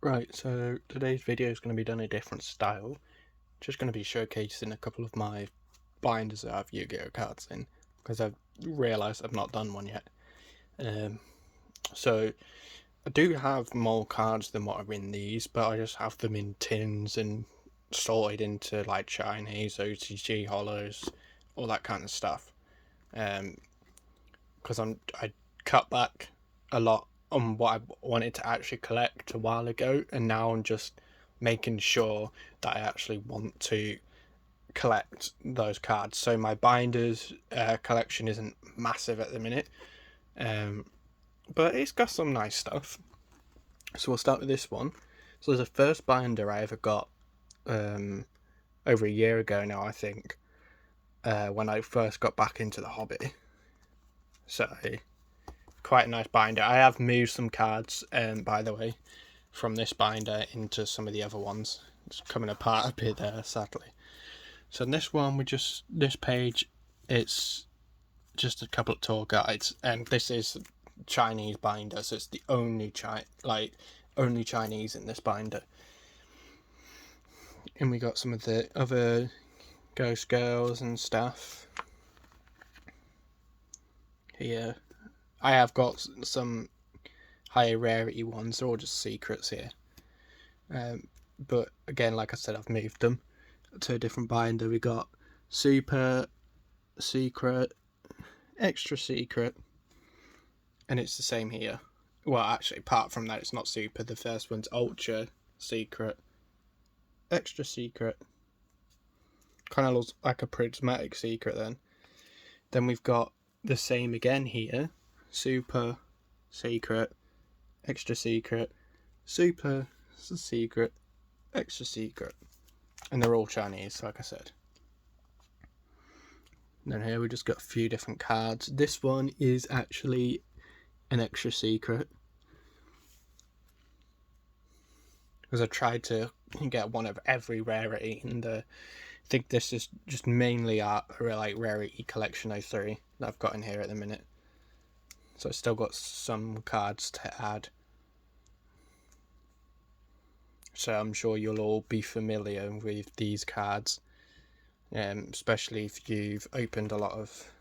Right, so today's video is going to be done a different style. Just going to be showcasing a couple of my binders that I have Yu-Gi-Oh cards in, because I've realised I've not done one yet. So I do have more cards than what are in these, but I just have them in tins and sorted into like Chinese, OTG, hollows, all that kind of stuff. Because I cut back a lot on what I wanted to actually collect a while ago, and now I'm just making sure that I actually want to collect those cards. So my binders collection isn't massive at the minute, but it's got some nice stuff. So we'll start with this one. So there's a first binder I ever got over a year ago now, I think, when I first got back into the hobby. So quite a nice binder. I have moved some cards, by the way, from this binder into some of the other ones. It's coming apart a bit there, sadly. So in this one, this page, it's just a couple of tour guides, and this is Chinese binder, so it's the only Chinese in this binder. And we got some of the other Ghost Girls and stuff here. I have got some higher rarity ones, they're all just secrets here. But again, like I said, I've moved them to a different binder. We got super, secret, extra secret, and it's the same here. Well, actually, apart from that, it's not super. The first one's ultra, secret, extra secret. Kind of looks like a prismatic secret then. Then we've got the same again here. Super, secret, extra secret, super, secret, extra secret. And they're all Chinese, like I said. And then here we just got a few different cards. This one is actually an extra secret, because I tried to get one of every rarity, and I think this is just mainly our rarity collection 03 that I've got in here at the minute. So I've still got some cards to add. So I'm sure you'll all be familiar with these cards, especially if you've opened a lot of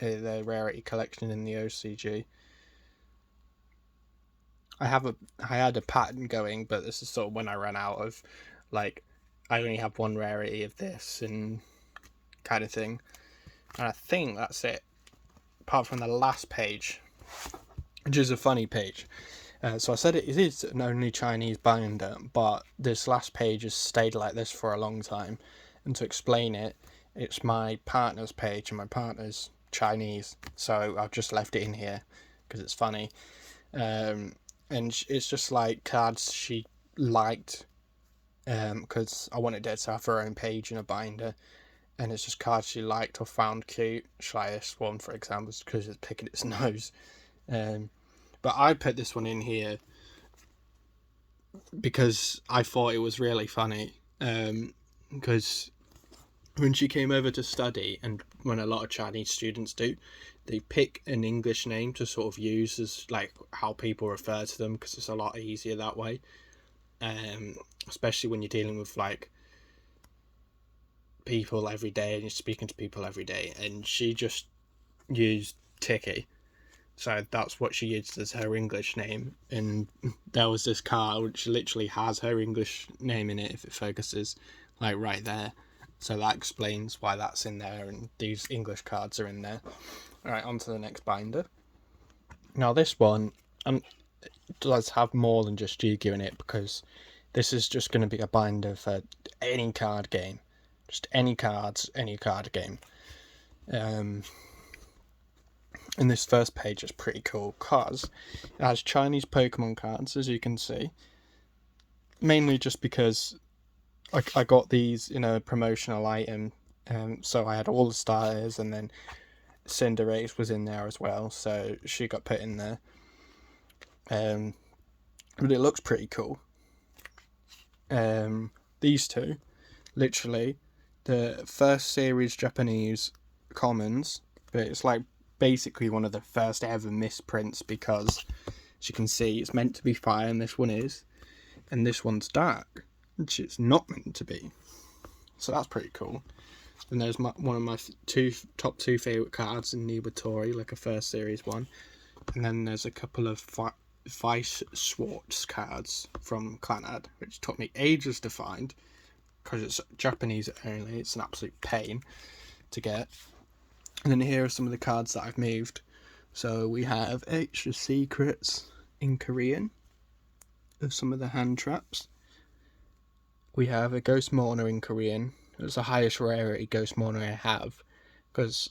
the rarity collection in the OCG. I had a pattern going, but this is sort of when I ran out of, like, I only have one rarity of this and kind of thing. And I think that's it, apart from the last page, which is a funny page. So I said it is an only Chinese binder, but this last page has stayed like this for a long time. And to explain it, it's my partner's page, and my partner's Chinese, so I've just left it in here because it's funny. And it's just like cards she liked, because I wanted her to have her own page in a binder, and it's just cards she liked or found cute. Like this one, for example, because it's picking its nose. But I put this one in here because I thought it was really funny. Because when she came over to study, and when a lot of Chinese students do, they pick an English name to sort of use as like how people refer to them, because it's a lot easier that way. Especially when you're dealing with like people every day and you're speaking to people every day. And she just used Tiki. So that's what she used as her English name. And there was this card which literally has her English name in it if it focuses, like right there. So that explains why that's in there, and these English cards are in there. Alright, on to the next binder. Now this one does have more than just Yu-Gi-Oh in it, because this is just going to be a binder for any card game. Just any cards, any card game. And this first page is pretty cool because it has Chinese Pokemon cards, as you can see. Mainly just because I got these in a promotional item, so I had all the starters, and then Cinderace was in there as well, so she got put in there. But it looks pretty cool. These two, literally, the first series Japanese commons, but it's like basically one of the first ever misprints, because as you can see, it's meant to be fire, and this one is. and this one's dark, which it's not meant to be. So that's pretty cool. And there's one of my top two favourite cards in Niwatori, like a first series one. And then there's a couple of Vice Schwartz cards from Clannad, which took me ages to find because it's Japanese only. It's an absolute pain to get. And then here are some of the cards that I've moved. So we have extra secrets in Korean of some of the hand traps. We have a Ghost Mourner in Korean. It's the highest rarity Ghost Mourner I have, because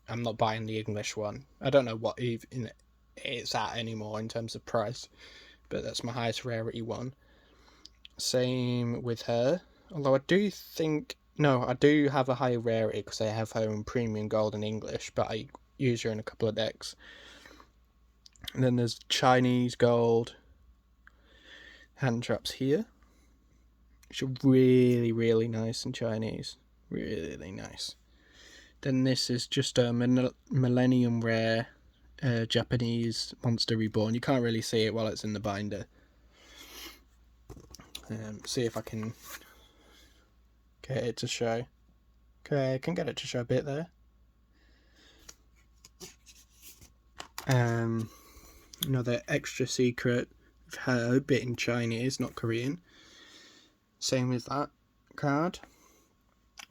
I'm not buying the English one. I don't know what even it's at anymore in terms of price, but that's my highest rarity one. Same with her, although I do have a higher rarity because I have her in Premium Gold and English, but I use her in a couple of decks. And then there's Chinese Gold hand traps here, which are really, really nice in Chinese. Really nice. Then this is just a Millennium Rare Japanese Monster Reborn. You can't really see it while it's in the binder. See if I can get it to show. Okay, I can get it to show a bit there. Another extra secret of her, bit in Chinese, not Korean. Same with that card.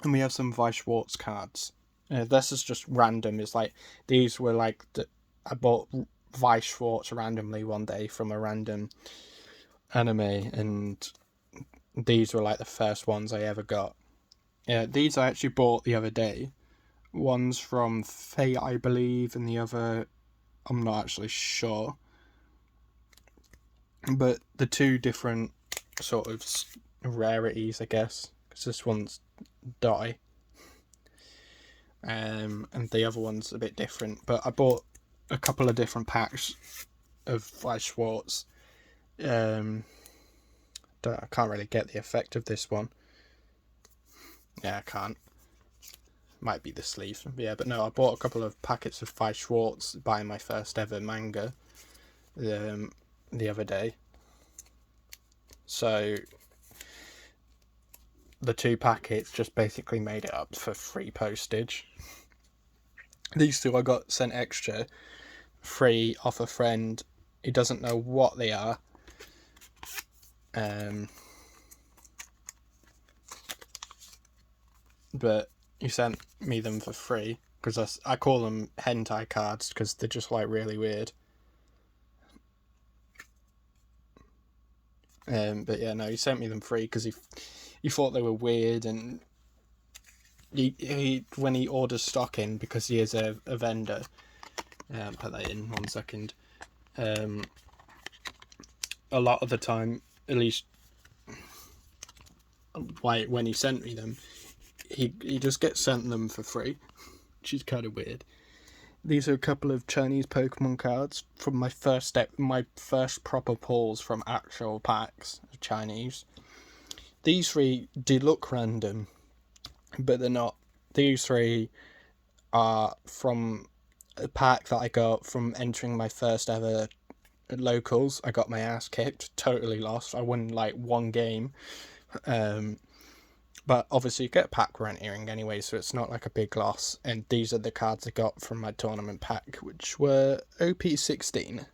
And we have some Vice Schwartz cards. This is just random. It's like, these were like, I bought Vice Schwartz randomly one day from a random anime, and these were like the first ones I ever got. These I actually bought the other day. One's from Fate, I believe, and the other, I'm not actually sure. But the two different sort of rarities, I guess, because this one's Dai, and the other one's a bit different. But I bought a couple of different packs of Vice Schwartz. I can't really get the effect of this one. Yeah, I can't. Might be the sleeve. Yeah, but no, I bought a couple of packets of Vice Schwartz buying my first ever manga the other day. So the two packets just basically made it up for free postage. These two I got sent extra free off a friend. He doesn't know what they are. But he sent me them for free because I call them hentai cards because they're just like really weird. But yeah, no, he sent me them free because he thought they were weird, and he when he orders stock in, because he is a vendor. Put that in 1 second. A lot of the time, at least when he sent me them, he just gets sent them for free, which is kind of weird. These are a couple of Chinese Pokemon cards from my first proper pulls from actual packs of Chinese. These three do look random, but they're not. These three are from a pack that I got from entering my first ever locals. I got my ass kicked, totally lost. I won like one game. But obviously you get a pack we're entering anyway, so it's not like a big loss. And these are the cards I got from my tournament pack, which were OP16.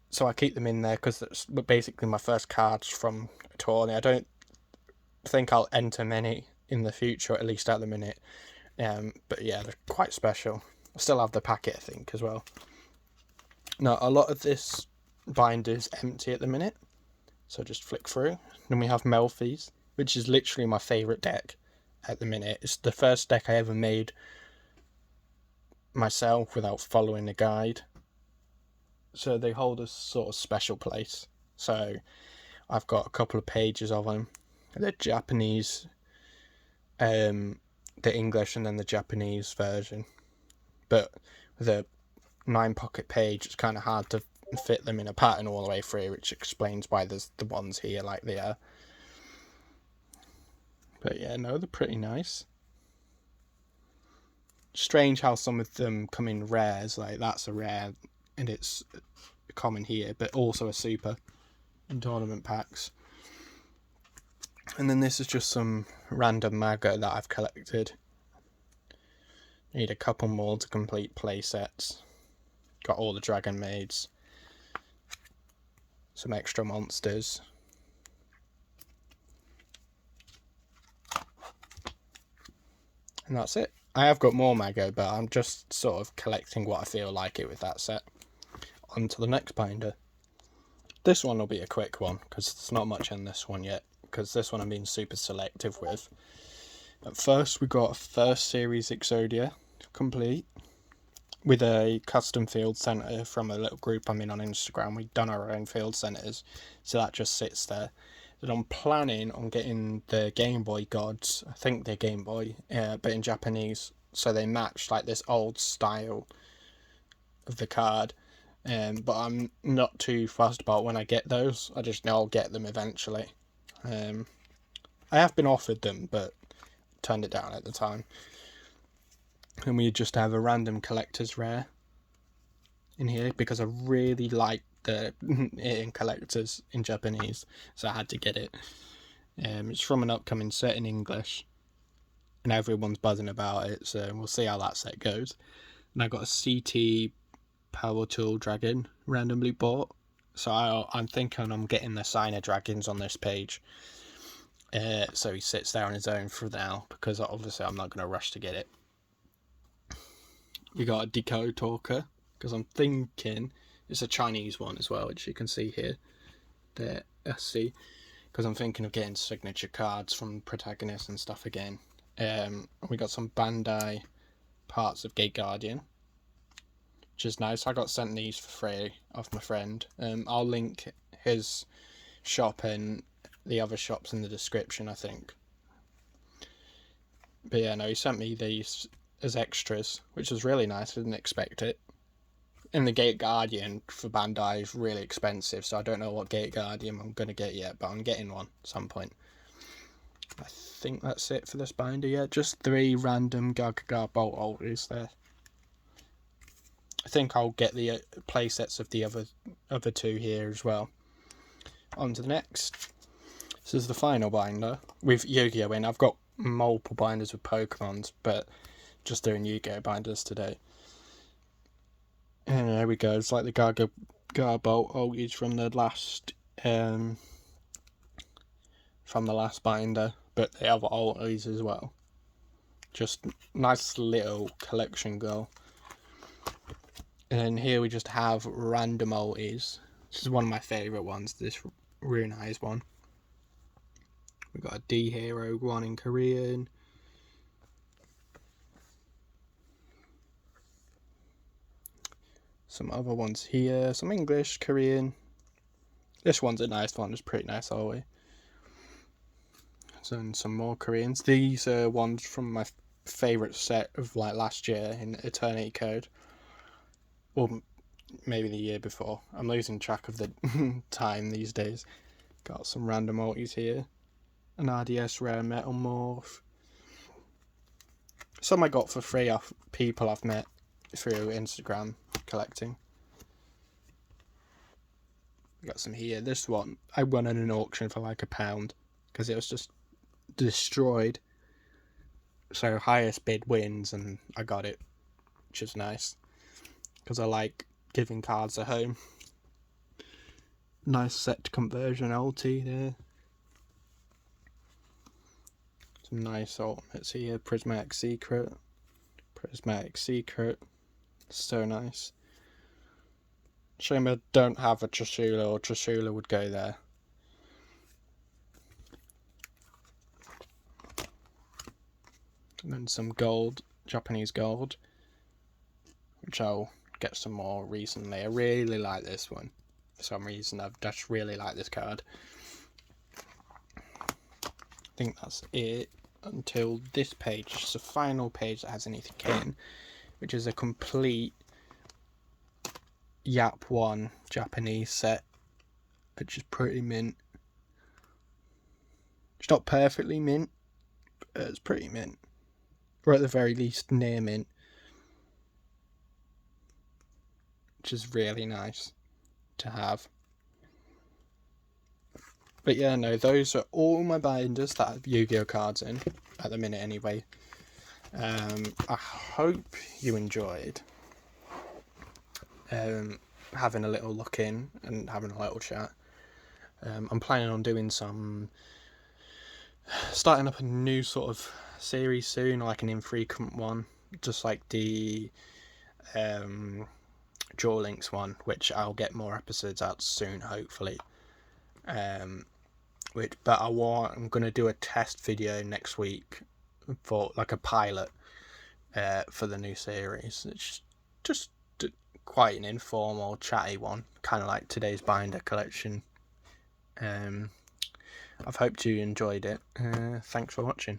So I keep them in there because it's basically my first cards from a tourney. I don't think I'll enter many in the future, at least at the minute. But yeah, they're quite special. I still have the packet, I think, as well. Now, a lot of this binder is empty at the minute, so just flick through. Then we have Melfi's, which is literally my favourite deck at the minute. It's the first deck I ever made myself without following a guide. So they hold a sort of special place. So I've got a couple of pages of them. They're Japanese, the English, and then the Japanese version. But with a 9-pocket page, it's kind of hard to fit them in a pattern all the way through, which explains why there's the ones here like they are. But yeah, no, they're pretty nice. Strange how some of them come in rares, like that's a rare and it's common here, but also a super. in tournament packs. And then this is just some random Mago that I've collected. Need a couple more to complete play sets. Got all the Dragon Maids. Some extra monsters. And that's it. I have got more Mago, but I'm just sort of collecting what I feel like it with that set. On to the next binder. This one will be a quick one, because there's not much in this one yet, because this one I'm being super selective with. At first we got a first series Exodia complete, with a custom field centre from a little group I'm in on Instagram. We've done our own field centres, so that just sits there. But I'm planning on getting the Game Boy gods, I think they're Game Boy, but in Japanese, so they match like this old style of the card. But I'm not too fussed about when I get those. I just know I'll get them eventually. I have been offered them, but turned it down at the time. And we just have a random collector's rare in here because I really like the in collectors in Japanese, so I had to get it. It's from an upcoming set in English, and everyone's buzzing about it, so we'll see how that set goes. And I got a CT Power Tool Dragon randomly bought, so I'm thinking I'm getting the signer dragons on this page, so he sits there on his own for now, because obviously I'm not going to rush to get it. We got a Deco Talker, because I'm thinking it's a Chinese one as well, which you can see here, the SC, because I'm thinking of getting signature cards from protagonists and stuff again. We got some Bandai parts of Gate Guardian, which is nice. I got sent these for free off my friend. I'll link his shop and the other shops in the description, I think. But yeah, no, he sent me these as extras, which was really nice. I didn't expect it. And the Gate Guardian for Bandai is really expensive, so I don't know what Gate Guardian I'm going to get yet, but I'm getting one at some point. I think that's it for this binder, yeah. Just 3 random Gaga Bolt holders there. I think I'll get the play sets of the other 2 here as well. On to the next. This is the final binder with Yu-Gi-Oh in. I've got multiple binders with Pokemons, but just doing Yu-Gi-Oh binders today. And there we go. It's like the Gaga Bolt ulties from the last binder, but they have ulties as well. Just nice little collection goal. And then here we just have random ulties. This is one of my favourite ones, this Runai's one. We've got a D-Hero one in Korean. Some other ones here, some English, Korean. This one's a nice one, it's pretty nice always. So, and some more Koreans. These are ones from my favourite set of like last year in Eternity Code. Or maybe the year before. I'm losing track of the time these days. Got some random multis here. An RDS Rare Metal Morph. Some I got for free off people I've met through Instagram collecting. We got some here. This one I won in an auction for like £1 because it was just destroyed. So highest bid wins, and I got it, which is nice because I like giving cards a home. Nice set conversion ulti there. Some nice ultimates here. Prismatic Secret. So nice. Shame I don't have a Trishula, or Trishula would go there. And then some gold, Japanese gold, which I'll get some more recently. I really like this one. For some reason, I've just really like this card. I think that's it until this page. It's the final page that has anything in, which is a complete Yap 1 Japanese set, which is pretty mint. It's not perfectly mint, but it's pretty mint. Or at the very least near mint, which is really nice to have. But yeah, no, those are all my binders that have Yu-Gi-Oh cards in at the minute anyway. I hope you enjoyed having a little look in and having a little chat. I'm planning on doing starting up a new sort of series soon, like an infrequent one, just like the Draw Links one, which I'll get more episodes out soon, hopefully. But I'm gonna do a test video next week for like a pilot for the new series. It's just quite an informal, chatty one, kind of like today's binder collection. I've hoped you enjoyed it. Thanks for watching.